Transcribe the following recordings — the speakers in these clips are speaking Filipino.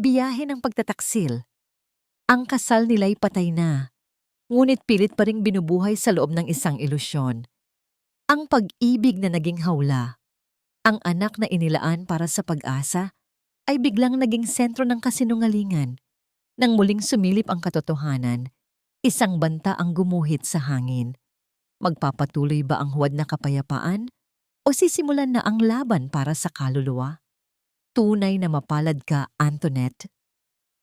biyahe ng pagtataksil. Ang kasal nila'y patay na, ngunit pilit pa ring binubuhay sa loob ng isang ilusyon. Ang pag-ibig na naging hawla, ang anak na inilaan para sa pag-asa, ay biglang naging sentro ng kasinungalingan. Nang muling sumilip ang katotohanan, isang banta ang gumuhit sa hangin. Magpapatuloy ba ang huwad na kapayapaan o sisimulan na ang laban para sa kaluluwa? Tunay na mapalad ka, Antoinette.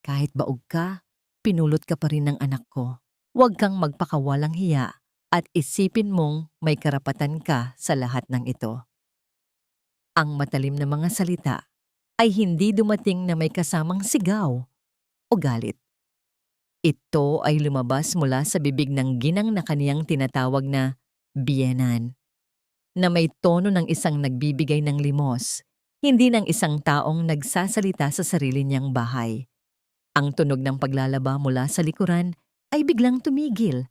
Kahit baog ka, pinulot ka pa rin ng anak ko. Huwag kang magpakawalang hiya at isipin mong may karapatan ka sa lahat ng ito. Ang matalim na mga salita ay hindi dumating na may kasamang sigaw o galit. Ito ay lumabas mula sa bibig ng ginang na kaniyang tinatawag na biyenan, na may tono ng isang nagbibigay ng limos, hindi ng isang taong nagsasalita sa sarili niyang bahay. Ang tunog ng paglalaba mula sa likuran ay biglang tumigil,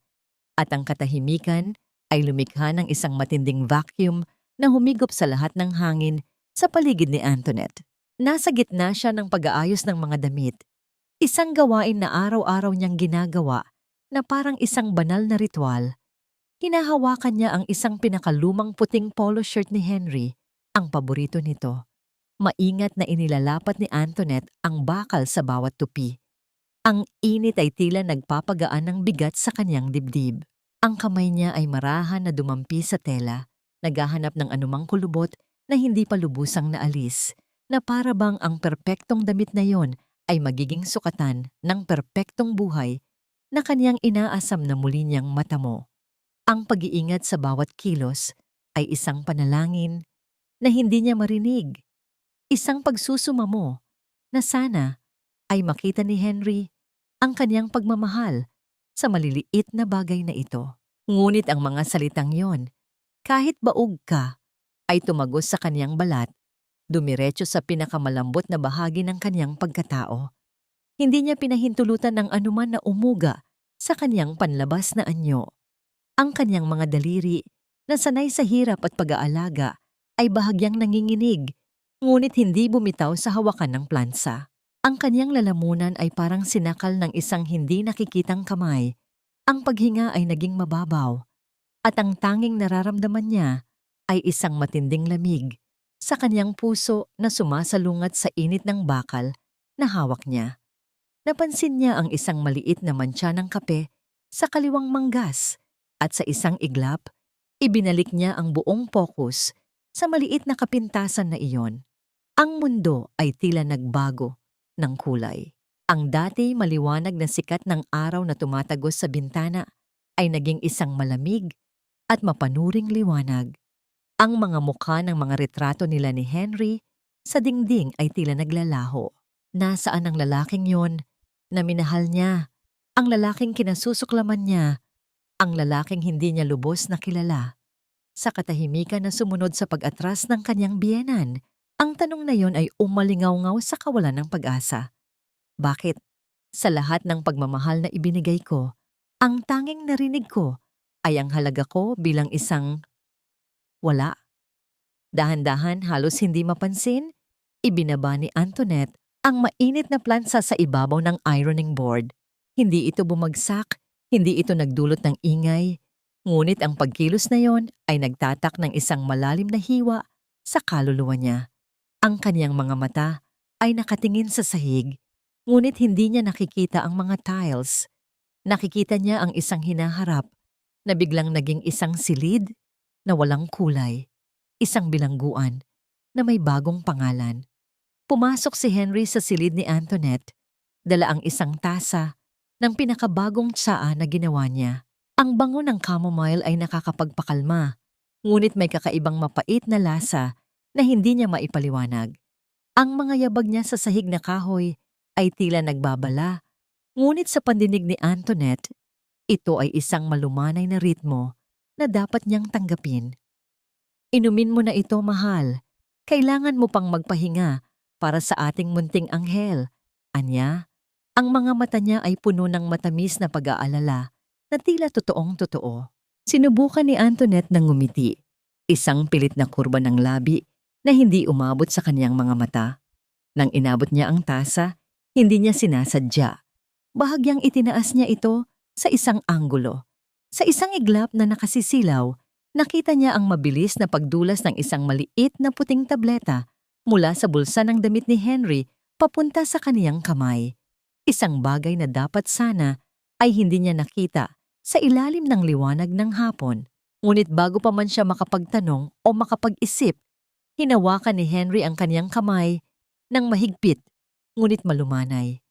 at ang katahimikan ay lumikha ng isang matinding vacuum na humigop sa lahat ng hangin sa paligid ni Antoinette. Nasa gitna siya ng pag-aayos ng mga damit, isang gawain na araw-araw niyang ginagawa na parang isang banal na ritual. Hinahawakan niya ang isang pinakalumang puting polo shirt ni Henry, ang paborito nito. Maingat na inilalapat ni Antoinette ang bakal sa bawat tupi. Ang init ay tila nagpapagaan ng bigat sa kanyang dibdib. Ang kamay niya ay marahan na dumampi sa tela, naghahanap ng anumang kulubot na hindi pa lubusang naalis, na para bang ang perpektong damit na yon ay magiging sukatan ng perpektong buhay na kanyang inaasam na muli niyang matamo. Ang pag-iingat sa bawat kilos ay isang panalangin na hindi niya marinig, isang pagsusumamo na sana ay makita ni Henry ang kanyang pagmamahal sa maliliit na bagay na ito. Ngunit ang mga salitang yon, kahit baog ka, ay tumagos sa kanyang balat, dumiretso sa pinakamalambot na bahagi ng kanyang pagkatao. Hindi niya pinahintulutan ng anuman na umuga sa kanyang panlabas na anyo. Ang kanyang mga daliri na sanay sa hirap at pag-aalaga ay bahagyang nanginginig, ngunit hindi bumitaw sa hawakan ng plansa. Ang kanyang lalamunan ay parang sinakal ng isang hindi nakikitang kamay. Ang paghinga ay naging mababaw, at ang tanging nararamdaman niya ay isang matinding lamig sa kanyang puso na sumasalungat sa init ng bakal na hawak niya. Napansin niya ang isang maliit na mantsa ng kape sa kaliwang manggas, at sa isang iglap, ibinalik niya ang buong focus sa maliit na kapintasan na iyon. Ang mundo ay tila nagbago ng kulay. Ang dati maliwanag na sikat ng araw na tumatagos sa bintana ay naging isang malamig at mapanuring liwanag. Ang mga mukha ng mga retrato nila ni Henry sa dingding ay tila naglalaho. Nasaan ang lalaking yon na minahal niya, ang lalaking kinasusuklaman niya, ang lalaking hindi niya lubos na kilala? Sa katahimikan na sumunod sa pag-atras ng kanyang biyenan, ang tanong na yon ay umalingaw-ngaw sa kawalan ng pag-asa. Bakit? Sa lahat ng pagmamahal na ibinigay ko, ang tanging narinig ko ay ang halaga ko bilang isang wala. Dahan-dahan, halos hindi mapansin, ibinaba ni Antoinette ang mainit na plansa sa ibabaw ng ironing board. Hindi ito bumagsak, hindi ito nagdulot ng ingay, ngunit ang pagkilos na yon ay nagtatak ng isang malalim na hiwa sa kaluluwa niya. Ang kanyang mga mata ay nakatingin sa sahig, ngunit hindi niya nakikita ang mga tiles. Nakikita niya ang isang hinaharap na biglang naging isang silid na walang kulay, isang bilangguan na may bagong pangalan. Pumasok si Henry sa silid ni Antoinette, dala ang isang tasa ng pinakabagong tsaa na ginawa niya. Ang bango ng chamomile ay nakakapagpakalma, ngunit may kakaibang mapait na lasa na hindi niya maipaliwanag. Ang mga yabag niya sa sahig na kahoy ay tila nagbabala, ngunit sa pandinig ni Antoinette, ito ay isang malumanay na ritmo na dapat niyang tanggapin. Inumin mo na ito, mahal. Kailangan mo pang magpahinga para sa ating munting anghel. Anya, ang mga mata niya ay puno ng matamis na pag-aalala na tila totoong-totoo. Sinubukan ni Antoinette na ngumiti, isang pilit na kurba ng labi na hindi umabot sa kanyang mga mata. Nang inabot niya ang tasa, Hindi niya sinasadya. Bahagyang itinaas niya ito sa isang anggulo. Sa isang iglap na nakasisilaw, nakita niya ang mabilis na pagdulas ng isang maliit na puting tableta mula sa bulsa ng damit ni Henry papunta sa kaniyang kamay. Isang bagay na dapat sana ay hindi niya nakita sa ilalim ng liwanag ng hapon. Ngunit bago pa man siya makapagtanong o makapag-isip, hinawakan ni Henry ang kaniyang kamay ng mahigpit ngunit malumanay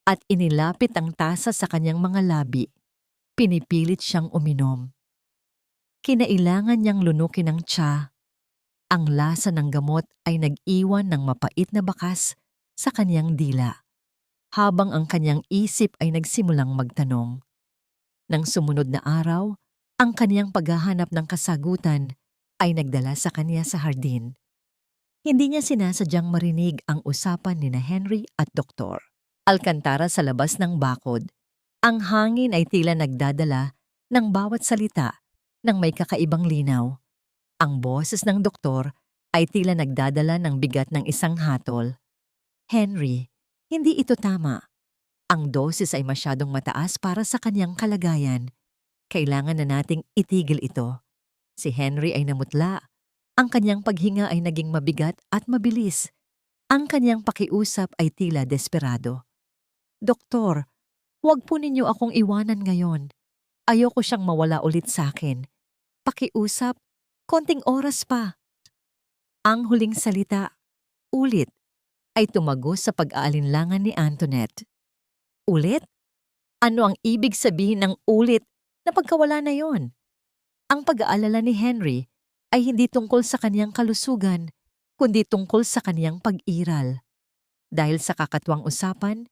at inilapit ang tasa sa kanyang mga labi. Pinipilit siyang uminom. Kinailangan niyang lunukin ng tsa. Ang lasa ng gamot ay nag-iwan ng mapait na bakas sa kanyang dila, habang ang kanyang isip ay nagsimulang magtanong. Nang sumunod na araw, ang kanyang paghahanap ng kasagutan ay nagdala sa kanya sa hardin. Hindi niya sinasadyang marinig ang usapan ni na Henry at Doktor. Alkantara sa labas ng bakod. Ang hangin ay tila nagdadala ng bawat salita ng may kakaibang linaw. Ang boses ng doktor ay tila nagdadala ng bigat ng isang hatol. Henry, hindi ito tama. Ang dosis ay masyadong mataas para sa kanyang kalagayan. Kailangan na nating itigil ito. Si Henry ay namutla. Ang kanyang paghinga ay naging mabigat at mabilis. Ang kanyang pakiusap ay tila desperado. Doktor, huwag po ninyo akong iwanan ngayon. Ayoko siyang mawala ulit sa akin. Pakiusap, konting oras pa. Ang huling salita, ulit, ay tumagos sa pag-aalinlangan ni Antoinette. Ulit? Ano ang ibig sabihin ng ulit na pagkawala na yon? Ang pag-aalala ni Henry ay hindi tungkol sa kaniyang kalusugan, kundi tungkol sa kaniyang pag-iral. Dahil sa kakatwang usapan,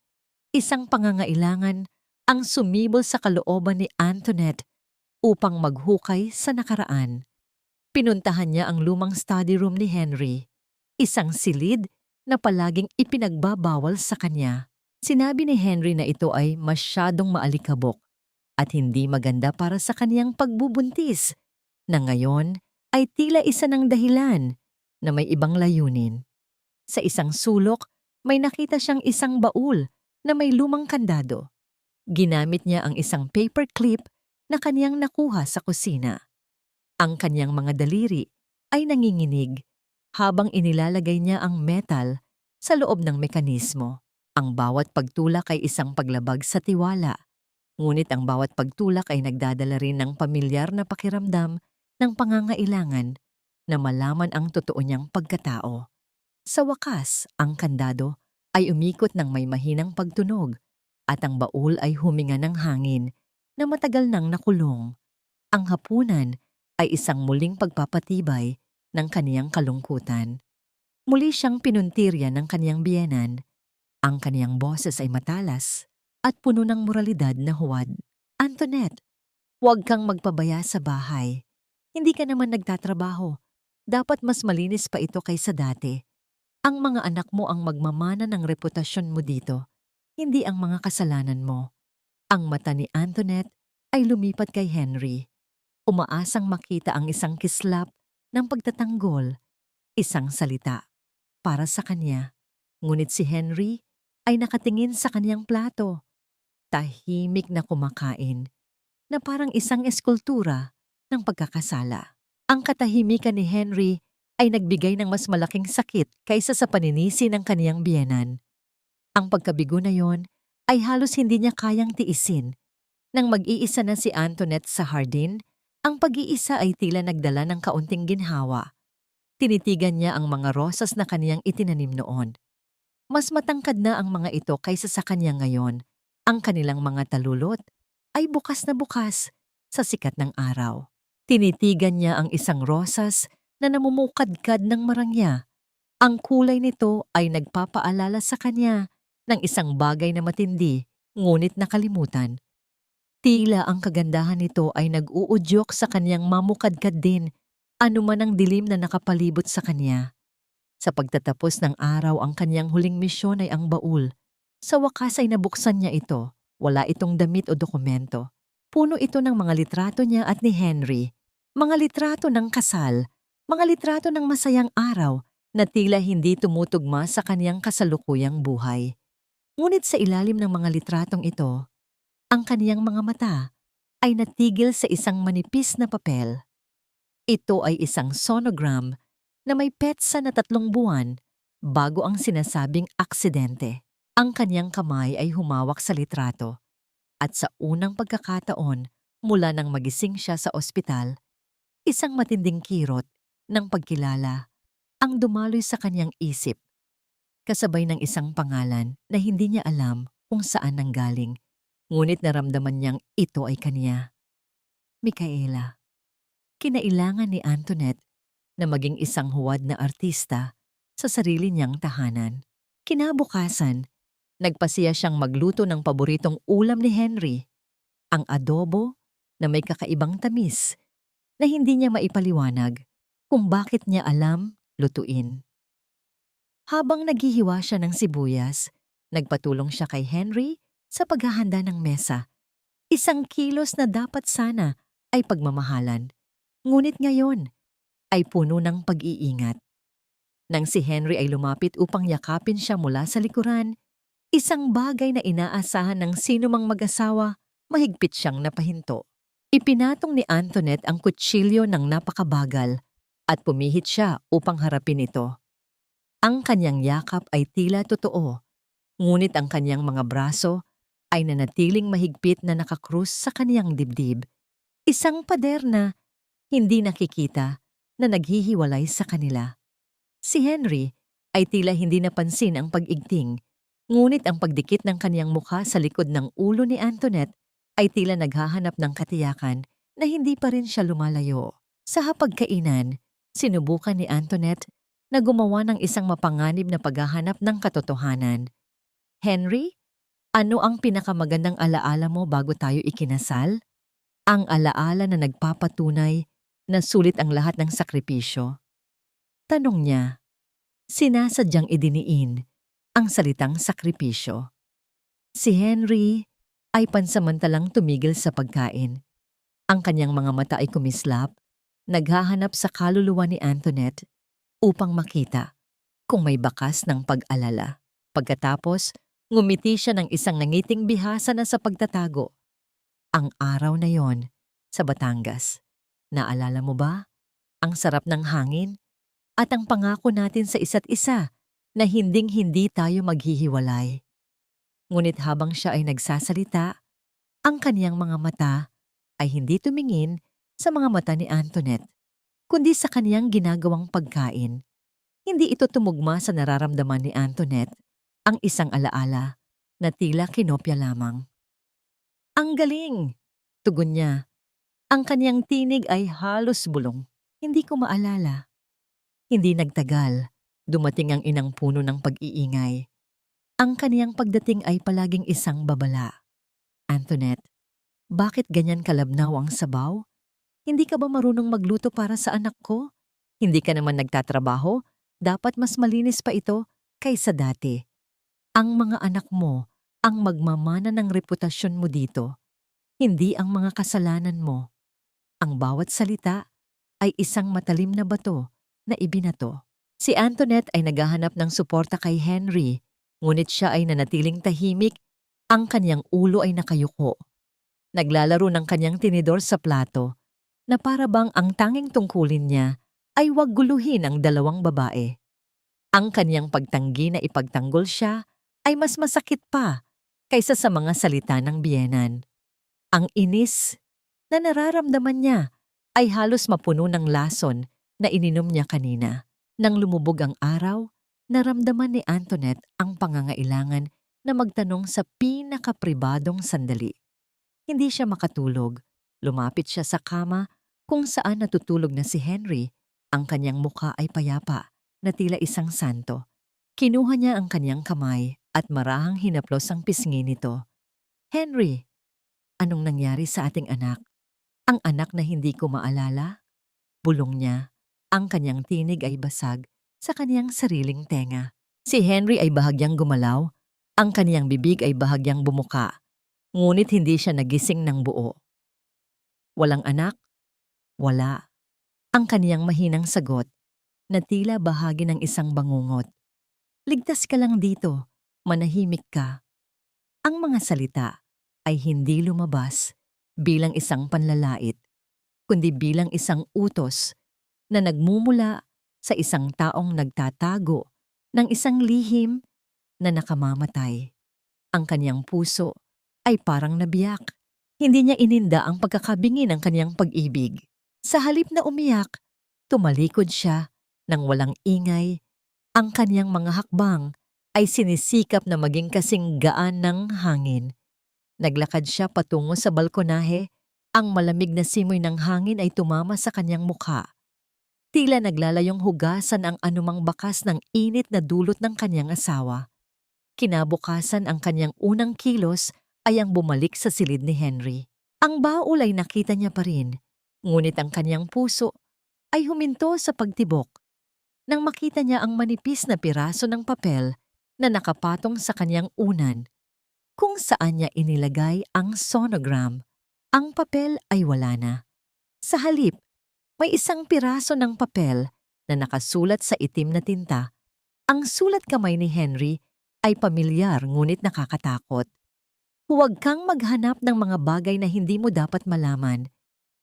isang pangangailangan ang sumibol sa kalooban ni Antoinette upang maghukay sa nakaraan. Pinuntahan niya ang lumang study room ni Henry, isang silid na palaging ipinagbabawal sa kanya. Sinabi ni Henry na ito ay masyadong maalikabok at hindi maganda para sa kaniyang pagbubuntis, na ngayon ay tila isa ng dahilan na may ibang layunin. Sa isang sulok, may nakita siyang isang baul na may lumang kandado. Ginamit niya ang isang paperclip na kaniyang nakuha sa kusina. Ang kaniyang mga daliri ay nanginginig habang inilalagay niya ang metal sa loob ng mekanismo. Ang bawat pagtulak ay isang paglabag sa tiwala, ngunit ang bawat pagtulak ay nagdadala rin ng pamilyar na pakiramdam ng pangangailangan na malaman ang totoo niyang pagkatao. Sa wakas, ang kandado ay umikot ng may mahinang pagtunog at ang baul ay huminga ng hangin na matagal nang nakulong. Ang hapunan ay isang muling pagpapatibay ng kaniyang kalungkutan. Muli siyang pinuntirya ng kaniyang biyenan. Ang kaniyang boses ay matalas at puno ng moralidad na huwad. Antoinette, huwag kang magpabaya sa bahay. Hindi ka naman nagtatrabaho. Dapat mas malinis pa ito kaysa dati. Ang mga anak mo ang magmamana ng reputasyon mo dito, hindi ang mga kasalanan mo. Ang mata ni Antoinette ay lumipat kay Henry. Umaasang makita ang isang kislap ng pagtatanggol, isang salita para sa kanya. Ngunit si Henry ay nakatingin sa kanyang plato, tahimik na kumakain, na parang isang eskultura ng pagkakasala. Ang katahimikan ni Henry ay nagbigay ng mas malaking sakit kaysa sa paninisi ng kaniyang biyenan. Ang pagkabigo na yon ay halos hindi niya kayang tiisin. Nang mag-iisa na si Antoinette sa hardin, ang pag-iisa ay tila nagdala ng kaunting ginhawa. Tinitigan niya ang mga rosas na kaniyang itinanim noon. Mas matangkad na ang mga ito kaysa sa kanya ngayon. Ang kanilang mga talulot ay bukas na bukas sa sikat ng araw. Tinitigan niya ang isang rosas na namumukadkad ng marangya. Ang kulay nito ay nagpapaalala sa kanya ng isang bagay na matindi, ngunit nakalimutan. Tila ang kagandahan nito ay nag-uudyok sa kanyang mamukadkad din, anuman ang dilim na nakapalibot sa kanya. Sa pagtatapos ng araw, ang kanyang huling misyon ay ang baul. Sa wakas ay nabuksan niya ito. Wala itong damit o dokumento. Puno ito ng mga litrato niya at ni Henry. Mga litrato ng kasal, mga litrato ng masayang araw na tila hindi tumutugma sa kaniyang kasalukuyang buhay. Ngunit sa ilalim ng mga litratong ito, ang kaniyang mga mata ay natigil sa isang manipis na papel. Ito ay isang sonogram na may petsa na 3 buwan bago ang sinasabing aksidente. Ang kaniyang kamay ay humawak sa litrato at sa unang pagkakataon mula nang magising siya sa ospital, isang matinding kirot ng pagkilala ang dumaloy sa kaniyang isip, kasabay ng isang pangalan na hindi niya alam kung saan nanggaling, ngunit naramdaman niyang ito ay kaniya. Micaela. Kinailangan ni Antoinette na maging isang huwad na artista sa sarili niyang tahanan. Kinabukasan, nagpasiya siyang magluto ng paboritong ulam ni Henry, ang adobo na may kakaibang tamis na hindi niya maipaliwanag kung bakit niya alam lutuin. Habang naghihiwa siya ng sibuyas, nagpatulong siya kay Henry sa paghahanda ng mesa. Isang kilos na dapat sana ay pagmamahalan, ngunit ngayon ay puno ng pag-iingat. Nang si Henry ay lumapit upang yakapin siya mula sa likuran, isang bagay na inaasahan ng sinumang mag-asawa, mahigpit siyang napahinto. Ipinatong ni Antoinette ang kutsilyo ng napakabagal at pumihit siya upang harapin ito. Ang kanyang yakap ay tila totoo, ngunit ang kanyang mga braso ay nanatiling mahigpit na nakakrus sa kaniyang dibdib. Isang pader na hindi nakikita na naghihiwalay sa kanila. Si Henry ay tila hindi napansin ang pag-igting, ngunit ang pagdikit ng kaniyang mukha sa likod ng ulo ni Antoinette ay tila naghahanap ng katiyakan na hindi pa rin siya lumalayo. Sa hapagkainan, sinubukan ni Antoinette na gumawa ng isang mapanganib na paghahanap ng katotohanan. Henry, ano ang pinakamagandang alaala mo bago tayo ikinasal? Ang alaala na nagpapatunay na sulit ang lahat ng sakripisyo. Tanong niya, sinasadyang idiniin ang salitang sakripisyo. Si Henry ay pansamantalang tumigil sa pagkain. Ang kanyang mga mata ay kumislap, naghahanap sa kaluluwa ni Antoinette upang makita kung may bakas ng pag-alala. Pagkatapos, ngumiti siya ng isang nangiting bihasa na sa pagtatago. Ang araw na yon sa Batangas. Naalala mo ba? Ang sarap ng hangin at ang pangako natin sa isa't isa na hinding-hindi tayo maghihiwalay. Ngunit habang siya ay nagsasalita, ang kaniyang mga mata ay hindi tumingin sa mga mata ni Antoinette, kundi sa kaniyang ginagawang pagkain. Hindi ito tumugma sa nararamdaman ni Antoinette, ang isang alaala na tila kinopya lamang. Ang galing! Tugon niya. Ang kaniyang tinig ay halos bulong. Hindi ko maalala. Hindi nagtagal, dumating ang inang puno ng pag-iingay. Ang kaniyang pagdating ay palaging isang babala. Antoinette, bakit ganyan kalabnaw ang sabaw? Hindi ka ba marunong magluto para sa anak ko? Hindi ka naman nagtatrabaho? Dapat mas malinis pa ito kaysa dati. Ang mga anak mo ang magmamana ng reputasyon mo dito, hindi ang mga kasalanan mo. Ang bawat salita ay isang matalim na bato na ibinato. Si Antoinette ay naghahanap ng suporta kay Henry, ngunit siya ay nanatiling tahimik, ang kanyang ulo ay nakayuko. Naglalaro ng kanyang tinidor sa plato, na para bang ang tanging tungkulin niya ay huwag guluhin ang dalawang babae. Ang kanyang pagtanggi na ipagtanggol siya ay mas masakit pa kaysa sa mga salita ng biyenan. Ang inis na nararamdaman niya ay halos mapuno ng lason na ininom niya kanina. Nang lumubog ang araw, naramdaman ni Antoinette ang pangangailangan na magtanong sa pinakapribadong sandali. Hindi siya makatulog. Lumapit siya sa kama kung saan natutulog na si Henry. Ang kanyang mukha ay payapa na tila isang santo. Kinuha niya ang kanyang kamay at marahang hinaplos ang pisngi nito. Henry, anong nangyari sa ating anak? Ang anak na hindi ko maalala? Bulong niya. Ang kanyang tinig ay basag sa kanyang sariling tenga. Si Henry ay bahagyang gumalaw. Ang kanyang bibig ay bahagyang bumuka. Ngunit hindi siya nagising ng buo. Walang anak? Wala. Ang kanyang mahinang sagot na tila bahagi ng isang bangungot. Ligtas ka lang dito. Manahimik ka. Ang mga salita ay hindi lumabas bilang isang panlalait, kundi bilang isang utos na nagmumula sa isang taong nagtatago ng isang lihim na nakamamatay. Ang kanyang puso ay parang nabiyak. Hindi niya ininda ang pagkakabingi ng kanyang pag-ibig. Sa halip na umiyak, tumalikod siya ng walang ingay. Ang kanyang mga hakbang ay sinisikap na maging kasing gaan ng hangin. Naglakad siya patungo sa balkonahe. Ang malamig na simoy ng hangin ay tumama sa kanyang mukha. Tila naglalayong hugasan ang anumang bakas ng init na dulot ng kanyang asawa. Kinabukasan ang kanyang unang kilos ay ang bumalik sa silid ni Henry. Ang baul ay nakita niya pa rin, ngunit ang kanyang puso ay huminto sa pagtibok nang makita niya ang manipis na piraso ng papel na nakapatong sa kanyang unan, kung saan niya inilagay ang sonogram. Ang papel ay wala na. Sa halip, may isang piraso ng papel na nakasulat sa itim na tinta. Ang sulat kamay ni Henry ay pamilyar ngunit nakakatakot. Huwag kang maghanap ng mga bagay na hindi mo dapat malaman.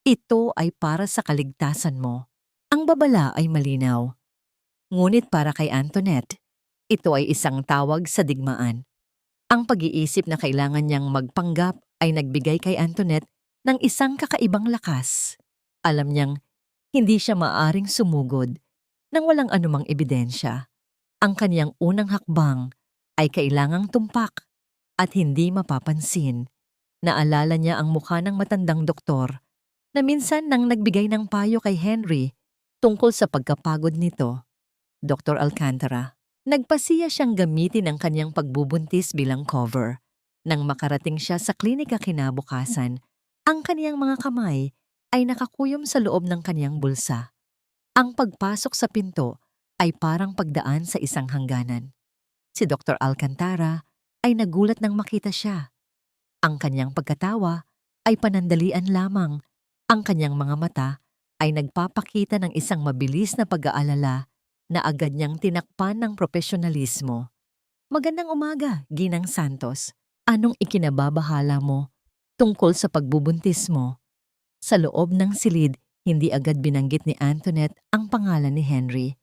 Ito ay para sa kaligtasan mo. Ang babala ay malinaw. Ngunit para kay Antoinette, ito ay isang tawag sa digmaan. Ang pag-iisip na kailangan niyang magpanggap ay nagbigay kay Antoinette ng isang kakaibang lakas. Alam niyang hindi siya maaring sumugod nang walang anumang ebidensya. Ang kaniyang unang hakbang ay kailangang tumpak at hindi mapapansin. Naalala niya ang mukha ng matandang doktor na minsan nang nagbigay ng payo kay Henry tungkol sa pagkapagod nito, Dr. Alcantara. Nagpasiya siyang gamitin ang kanyang pagbubuntis bilang cover. Nang makarating siya sa klinika kinabukasan, ang kaniyang mga kamay ay nakakuyom sa loob ng kaniyang bulsa. Ang pagpasok sa pinto ay parang pagdaan sa isang hangganan. Si Dr. Alcantara ay nagulat nang makita siya. Ang kanyang pagkatawa ay panandalian lamang. Ang kanyang mga mata ay nagpapakita ng isang mabilis na pag-aalala na agad niyang tinakpan ng propesyonalismo. Magandang umaga, Ginang Santos. Anong ikinababahala mo tungkol sa pagbubuntis mo? Sa loob ng silid, hindi agad binanggit ni Antoinette ang pangalan ni Henry.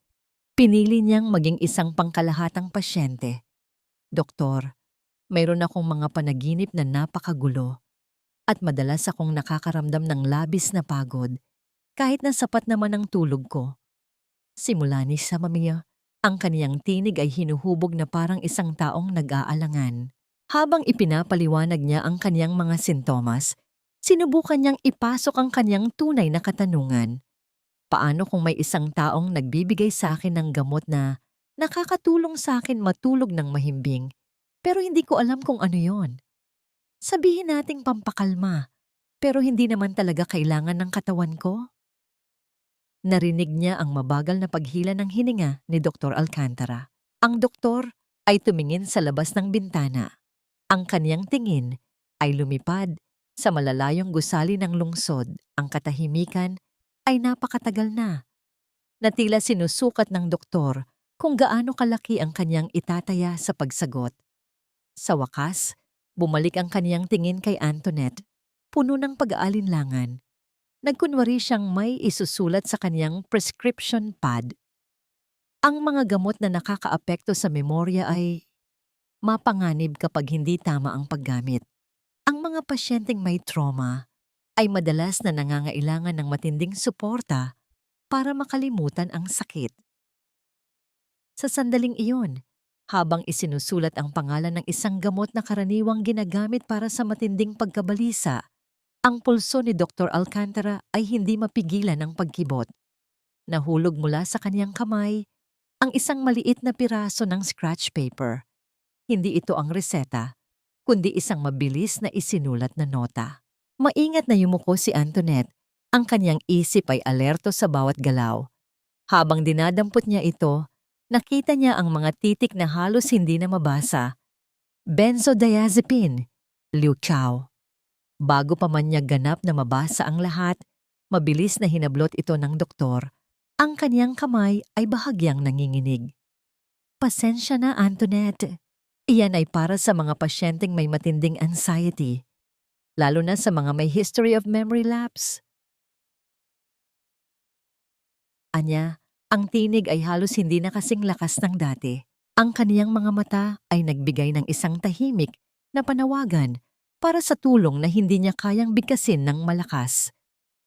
Pinili niyang maging isang pangkalahatang pasyente. Doktor, mayroon akong mga panaginip na napakagulo at madalas akong nakakaramdam ng labis na pagod kahit na sapat naman ang tulog ko. Simula ni Samamia, ang kaniyang tinig ay hinuhubog na parang isang taong nag-aalangan. Habang ipinapaliwanag niya ang kaniyang mga sintomas, sinubukan niyang ipasok ang kaniyang tunay na katanungan. Paano kung may isang taong nagbibigay sa akin ng gamot na nakakatulong sa akin matulog ng mahimbing, pero hindi ko alam kung ano yon? Sabihin nating pampakalma, pero hindi naman talaga kailangan ng katawan ko? Narinig niya ang mabagal na paghila ng hininga ni Dr. Alcantara. Ang doktor ay tumingin sa labas ng bintana. Ang kaniyang tingin ay lumipad sa malalayong gusali ng lungsod. Ang katahimikan ay napakatagal na. Natila sinusukat ng doktor kung gaano kalaki ang kaniyang itataya sa pagsagot. Sa wakas, bumalik ang kaniyang tingin kay Antoinette, puno ng pag-aalinlangan. Nagkunwari siyang may isusulat sa kaniyang prescription pad. Ang mga gamot na nakakaapekto sa memorya ay mapanganib kapag hindi tama ang paggamit. Ang mga pasyenteng may trauma ay madalas na nangangailangan ng matinding suporta para makalimutan ang sakit. Sa sandaling iyon, habang isinusulat ang pangalan ng isang gamot na karaniwang ginagamit para sa matinding pagkabalisa, ang pulso ni Dr. Alcantara ay hindi mapigilan ng pagkibot. Nahulog mula sa kaniyang kamay ang isang maliit na piraso ng scratch paper. Hindi ito ang reseta, kundi isang mabilis na isinulat na nota. Maingat na yumuko si Antoinette. Ang kaniyang isip ay alerto sa bawat galaw. Habang dinadampot niya ito, nakita niya ang mga titik na halos hindi na mabasa. Benzodiazepine, Liu Chao. Bago pa man niya ganap na mabasa ang lahat, mabilis na hinablot ito ng doktor. Ang kaniyang kamay ay bahagyang nanginginig. Pasensya na, Antoinette. Iyan ay para sa mga pasyenteng may matinding anxiety, lalo na sa mga may history of memory lapse. Anya, ang tinig ay halos hindi na kasing lakas ng dati. Ang kaniyang mga mata ay nagbigay ng isang tahimik na panawagan para sa tulong na hindi niya kayang bigkasin ng malakas.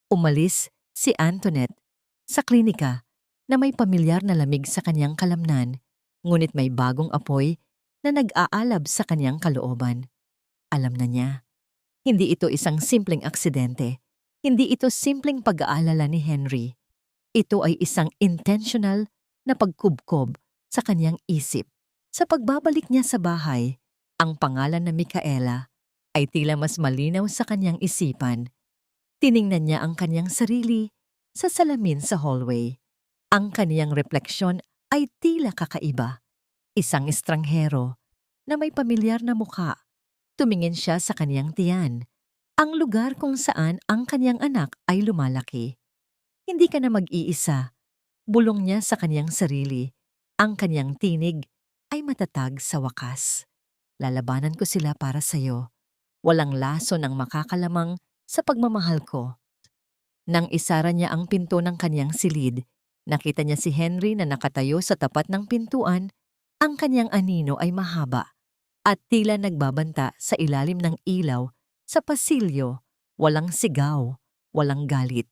Umalis si Antoinette sa klinika na may pamilyar na lamig sa kanyang kalamnan, ngunit may bagong apoy na nag-aalab sa kanyang kalooban. Alam na niya, hindi ito isang simpleng aksidente. Hindi ito simpleng pag-aalala ni Henry. Ito ay isang intentional na pagkubkob sa kanyang isip. Sa pagbabalik niya sa bahay, ang pangalan na Micaela ay tila mas malinaw sa kanyang isipan. Tiningnan niya ang kanyang sarili sa salamin sa hallway. Ang kanyang refleksyon ay tila kakaiba. Isang estranghero na may pamilyar na mukha. Tumingin siya sa kanyang tiyan, ang lugar kung saan ang kanyang anak ay lumalaki. Hindi ka na mag-iisa. Bulong niya sa kanyang sarili. Ang kanyang tinig ay matatag sa wakas. Lalabanan ko sila para sa'yo. Walang laso ng makakalamang sa pagmamahal ko. Nang isara niya ang pinto ng kanyang silid, nakita niya si Henry na nakatayo sa tapat ng pintuan. Ang kanyang anino ay mahaba at tila nagbabanta sa ilalim ng ilaw sa pasilyo. Walang sigaw, walang galit.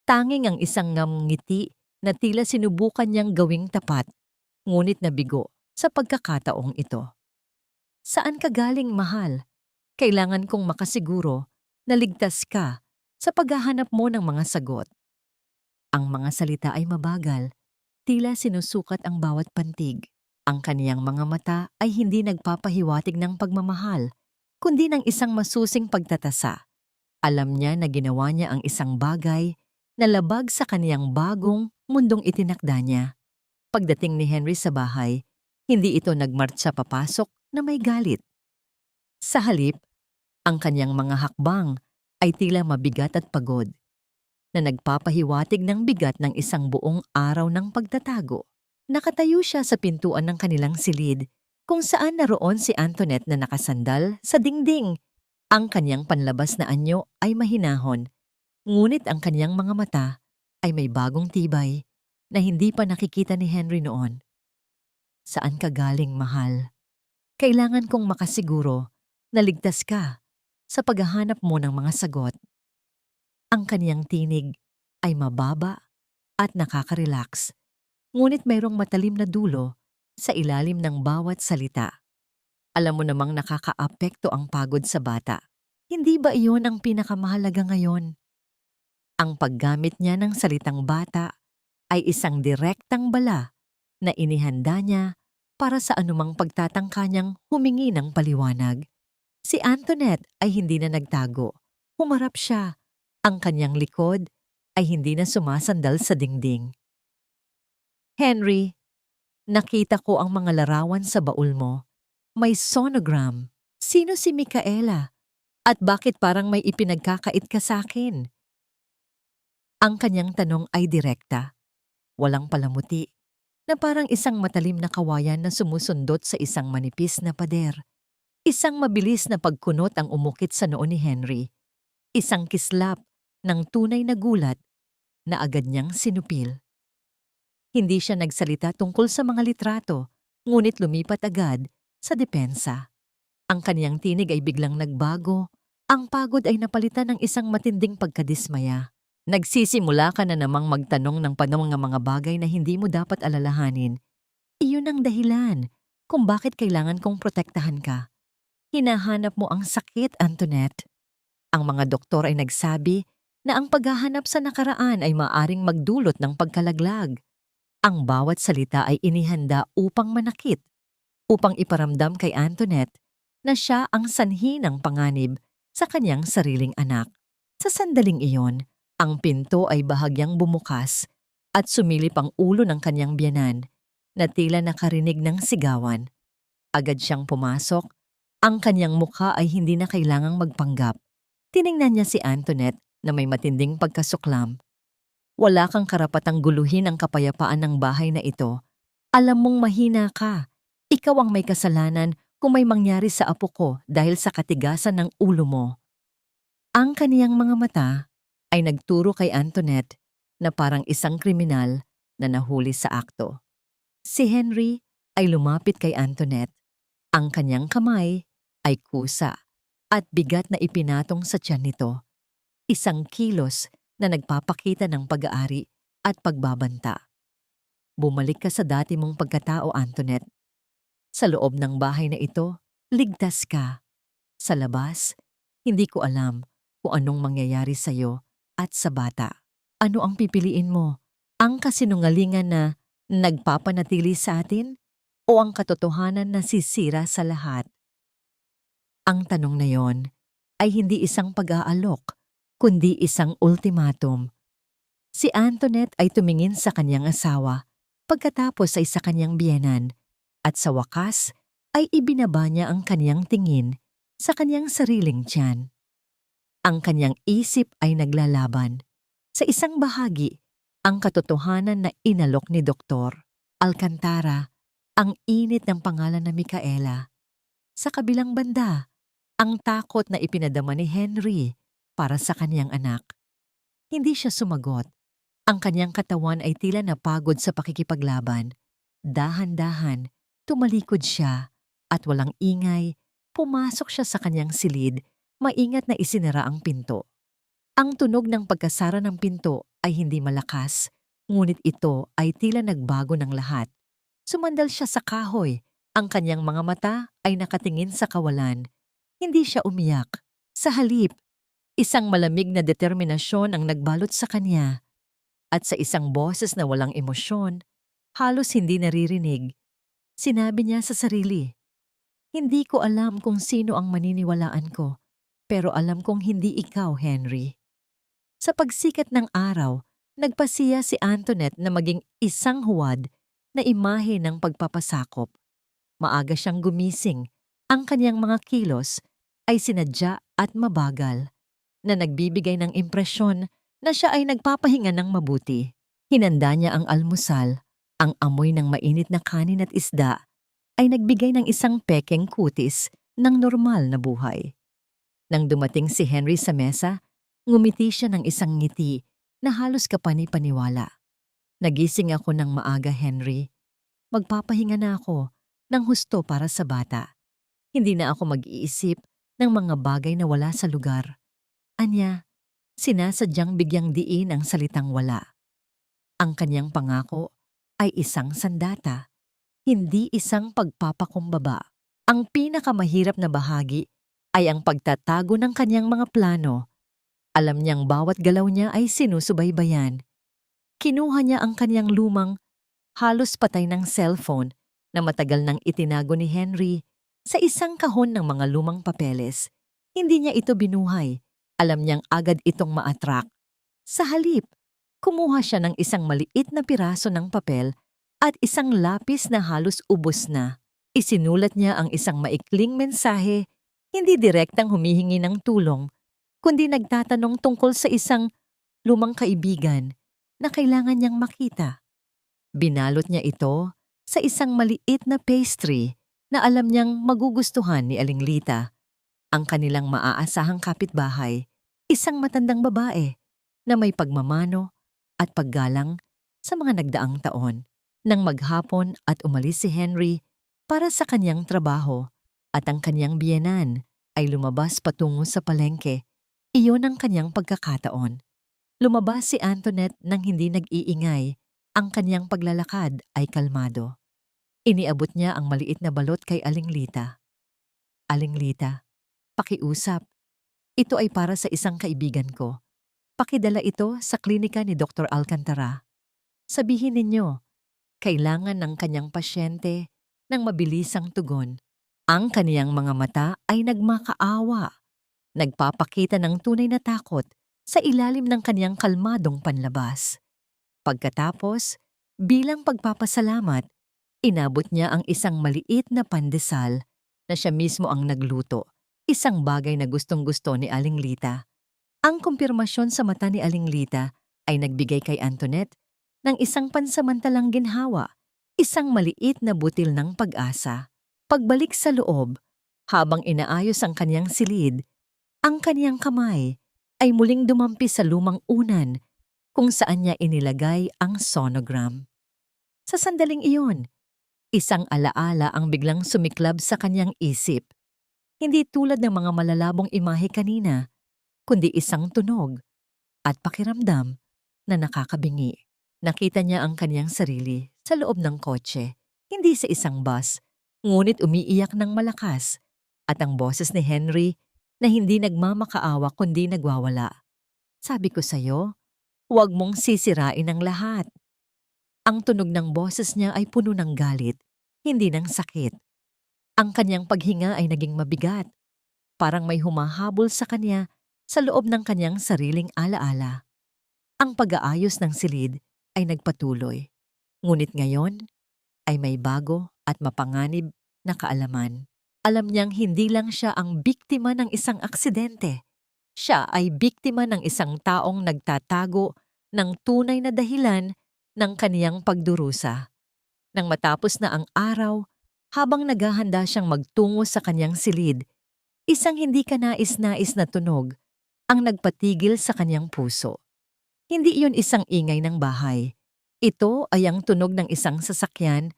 Tanging ang isang ngiti na tila sinubukan niyang gawing tapat, ngunit nabigo sa pagkakataong ito. Saan ka galing, mahal? Kailangan kong makasiguro na ligtas ka sa paghahanap mo ng mga sagot. Ang mga salita ay mabagal, tila sinusukat ang bawat pantig. Ang kaniyang mga mata ay hindi nagpapahiwatig ng pagmamahal, kundi ng isang masusing pagtatasa. Alam niya na ginawa niya ang isang bagay na labag sa kaniyang bagong mundong itinakda niya. Pagdating ni Henry sa bahay, hindi ito nagmartsa papasok na may galit. Sa halip, ang kaniyang mga hakbang ay tila mabigat at pagod, na nagpapahiwatig ng bigat ng isang buong araw ng pagtatago. Nakatayo siya sa pintuan ng kanilang silid, kung saan naroon si Antoinette na nakasandal sa dingding. Ang kaniyang panlabas na anyo ay mahinahon, ngunit ang kaniyang mga mata ay may bagong tibay na hindi pa nakikita ni Henry noon. Saan ka galing, mahal? Kailangan kong makasiguro na ligtas ka sa paghahanap mo ng mga sagot. Ang kaniyang tinig ay mababa at nakaka-relax, ngunit mayroong matalim na dulo sa ilalim ng bawat salita. Alam mo namang nakakaapekto ang pagod sa bata. Hindi ba iyon ang pinakamahalaga ngayon? Ang paggamit niya ng salitang bata ay isang direktang bala na inihanda niya para sa anumang pagtatangka niyang humingi ng paliwanag. Si Antoinette ay hindi na nagtago. Humarap siya. Ang kanyang likod ay hindi na sumasandal sa dingding. Henry, nakita ko ang mga larawan sa baul mo. May sonogram. Sino si Micaela? At bakit parang may ipinagkakait ka sa akin? Ang kanyang tanong ay direkta. Walang palamuti, na parang isang matalim na kawayan na sumusundot sa isang manipis na pader. Isang mabilis na pagkunot ang umukit sa noo ni Henry. Isang kislap ng tunay na gulat na agad niyang sinupil. Hindi siya nagsalita tungkol sa mga litrato, ngunit lumipat agad sa depensa. Ang kaniyang tinig ay biglang nagbago. Ang pagod ay napalitan ng isang matinding pagkadismaya. Nagsisimula ka na namang magtanong ng mga bagay na hindi mo dapat alalahanin. Iyon ang dahilan kung bakit kailangan kong protektahan ka. Hinahanap mo ang sakit, Antoinette. Ang mga doktor ay nagsabi na ang paghahanap sa nakaraan ay maaring magdulot ng pagkalaglag. Ang bawat salita ay inihanda upang manakit, upang iparamdam kay Antoinette na siya ang sanhi ng panganib sa kanyang sariling anak. Sa sandaling iyon, ang pinto ay bahagyang bumukas at sumilip ang ulo ng kanyang biyanan na tila nakarinig ng sigawan. Agad siyang pumasok. Ang kanyang mukha ay hindi na kailangang magpanggap. Tiningnan niya si Antoinette na may matinding pagkasuklam. Wala kang karapatang guluhin ang kapayapaan ng bahay na ito. Alam mong mahina ka. Ikaw ang may kasalanan, kung may mangyari sa apo ko dahil sa katigasan ng ulo mo. Ang kaniyang mga mata ay nagturo kay Antoinette na parang isang kriminal na nahuli sa akto. Si Henry ay lumapit kay Antoinette. Ang kanyang kamay ay kusa at bigat na ipinatong sa tiyan nito. Isang kilos na nagpapakita ng pag-aari at pagbabanta. Bumalik ka sa dati mong pagkatao, Antoinette. Sa loob ng bahay na ito, ligtas ka. Sa labas, hindi ko alam kung anong mangyayari sa'yo at sa bata. Ano ang pipiliin mo? Ang kasinungalingan na nagpapanatili sa atin o ang katotohanan na sisira sa lahat? Ang tanong na yon ay hindi isang pag-aalok, kundi isang ultimatum. Si Antoinette ay tumingin sa kanyang asawa, pagkatapos ay sa kanyang biyenan, at sa wakas ay ibinaba niya ang kanyang tingin sa kanyang sariling tiyan. Ang kanyang isip ay naglalaban. Sa isang bahagi, ang katotohanan na inalok ni Dr. Alcantara, ang init ng pangalan na Micaela. Sa kabilang banda, ang takot na ipinadama ni Henry para sa kanyang anak. Hindi siya sumagot. Ang kanyang katawan ay tila napagod sa pakikipaglaban. Dahan-dahan, tumalikod siya at walang ingay, pumasok siya sa kanyang silid, maingat na isinara ang pinto. Ang tunog ng pagkasara ng pinto ay hindi malakas, ngunit ito ay tila nagbago ng lahat. Sumandal siya sa kahoy, ang kanyang mga mata ay nakatingin sa kawalan. Hindi siya umiyak. Sa halip, isang malamig na determinasyon ang nagbalot sa kanya. At sa isang boses na walang emosyon, halos hindi naririnig, sinabi niya sa sarili, "Hindi ko alam kung sino ang maniniwalaan ko, pero alam kong hindi ikaw, Henry." Sa pagsikat ng araw, nagpasiya si Antoinette na maging isang huwad na imahe ng pagpapasakop. Maaga siyang gumising. Ang kanyang mga kilos ay sinadya at mabagal, na nagbibigay ng impresyon na siya ay nagpapahinga ng mabuti. Hinanda niya ang almusal. Ang amoy ng mainit na kanin at isda ay nagbigay ng isang pekeng kutis ng normal na buhay. Nang dumating si Henry sa mesa, ngumiti siya ng isang ngiti na halos kapani-paniwala. "Nagising ako ng maaga, Henry. Magpapahinga na ako ng husto para sa bata. Hindi na ako mag-iisip ng mga bagay na wala sa lugar." Anya, sinasadyang bigyang diin ang salitang wala. Ang kanyang pangako ay isang sandata, hindi isang pagpapakumbaba. Ang pinakamahirap na bahagi ay ang pagtatago ng kanyang mga plano. Alam niyang bawat galaw niya ay sinusubaybayan. Kinuha niya ang kanyang lumang, halos patay ng cellphone na matagal nang itinago ni Henry sa isang kahon ng mga lumang papeles. Hindi niya ito binuhay. Alam niyang agad itong ma-attract. Sa halip, kumuha siya ng isang maliit na piraso ng papel at isang lapis na halos ubos na. Isinulat niya ang isang maikling mensahe, hindi direktang humihingi ng tulong, kundi nagtatanong tungkol sa isang lumang kaibigan na kailangan niyang makita. Binalot niya ito sa isang maliit na pastry na alam niyang magugustuhan ni Aling Lita, ang kanilang maaasahang kapitbahay, isang matandang babae na may pagmamano at paggalang sa mga nagdaang taon. Nang maghapon at umalis si Henry para sa kanyang trabaho at ang kanyang biyenan ay lumabas patungo sa palengke, iyon ang kanyang pagkakataon. Lumabas si Antoinette nang hindi nag-iingay, ang kanyang paglalakad ay kalmado. Iniabot niya ang maliit na balot kay Aling Lita. "Aling Lita, pakiusap. Ito ay para sa isang kaibigan ko. Pakidala ito sa klinika ni Dr. Alcantara. Sabihin ninyo, kailangan ng kanyang pasyente ng mabilisang tugon." Ang kaniyang mga mata ay nagmakaawa. Nagpapakita ng tunay na takot sa ilalim ng kaniyang kalmadong panlabas. Pagkatapos, bilang pagpapasalamat, inabot niya ang isang maliit na pandesal na siya mismo ang nagluto, isang bagay na gustong-gusto ni Aling Lita. Ang kumpirmasyon sa mata ni Aling Lita ay nagbigay kay Antoinette ng isang pansamantalang ginhawa, isang maliit na butil ng pag-asa. Pagbalik sa loob, habang inaayos ang kanyang silid, ang kanyang kamay ay muling dumampi sa lumang unan kung saan niya inilagay ang sonogram. Sa sandaling iyon, isang alaala ang biglang sumiklab sa kanyang isip. Hindi tulad ng mga malalabong imahe kanina, kundi isang tunog at pakiramdam na nakakabingi. Nakita niya ang kanyang sarili sa loob ng kotse, hindi sa isang bus, ngunit umiiyak ng malakas, at ang boses ni Henry na hindi nagmamakaawa kundi nagwawala. Sabi ko sa'yo, huwag mong sisirain ang lahat. Ang tunog ng boses niya ay puno ng galit, hindi ng sakit. Ang kanyang paghinga ay naging mabigat, parang may humahabol sa kanya sa loob ng kanyang sariling alaala. Ang pag-aayos ng silid ay nagpatuloy, ngunit ngayon ay may bago at mapanganib na kaalaman. Alam niyang hindi lang siya ang biktima ng isang aksidente. Siya ay biktima ng isang taong nagtatago ng tunay na dahilan ng kaniyang pagdurusa. Nang matapos na ang araw, habang naghahanda siyang magtungo sa kanyang silid, isang hindi kanais-nais na tunog ang nagpatigil sa kanyang puso. Hindi iyon isang ingay ng bahay. Ito ay ang tunog ng isang sasakyan